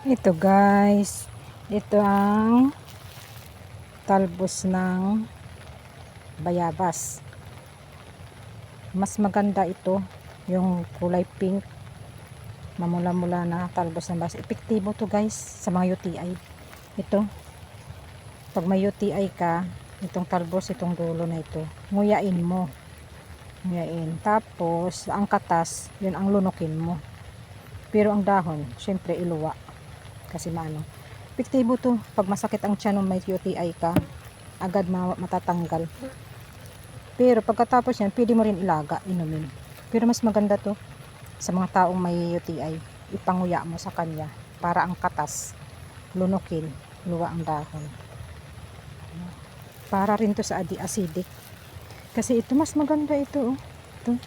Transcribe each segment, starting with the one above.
Ito guys, ito ang talbos ng bayabas. Mas maganda ito, yung kulay pink, mamula-mula na talbos ng bayabas. Epektibo to guys sa mga UTI. Ito, pag may UTI ka, itong talbos, itong dulo na ito, nguyain mo. Nguyain. Tapos, ang katas, yun ang lunukin mo. Pero ang dahon, syempre iluwa. Kasi maano, epektibo to pag masakit ang tiyan ng may UTI ka, agad matatanggal. Pero pagkatapos yan, pwede mo rin ilaga, inumin. Pero mas maganda to sa mga taong may UTI, ipanguya mo sa kanya para ang katas lunukin, luwa ang dahon. Para rin to sa acidic. Kasi ito mas maganda ito, oh.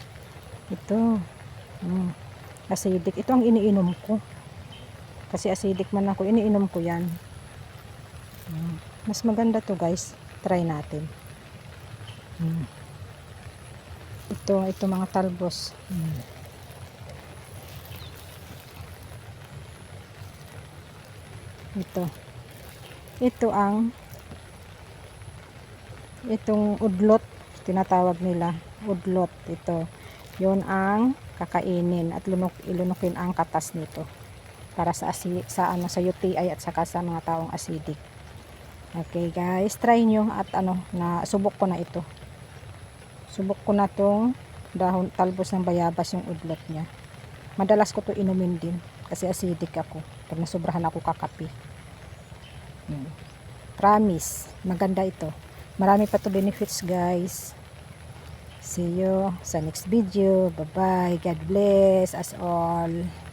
Ito. Acidic. Ito ang iniinom ko. Kasi acidic man ako, iniinom ko yan. Mas maganda to guys. Try natin. Ito mga talbos. Itong udlot, tinatawag nila. Udlot. Ito. Yon ang kakainin at ilunukin ang katas nito. Para sa UTI at saka sa mga taong acidic. Okay guys, try nyo at subok ko na ito. Subok ko na tong dahon talbos ng bayabas, yung udlot niya. Madalas ko to inumin din kasi acidic ako. Pag nasobrahan ako kakape. Promise, maganda ito. Marami pa to benefits guys. See you sa next video. Bye bye. God bless us all.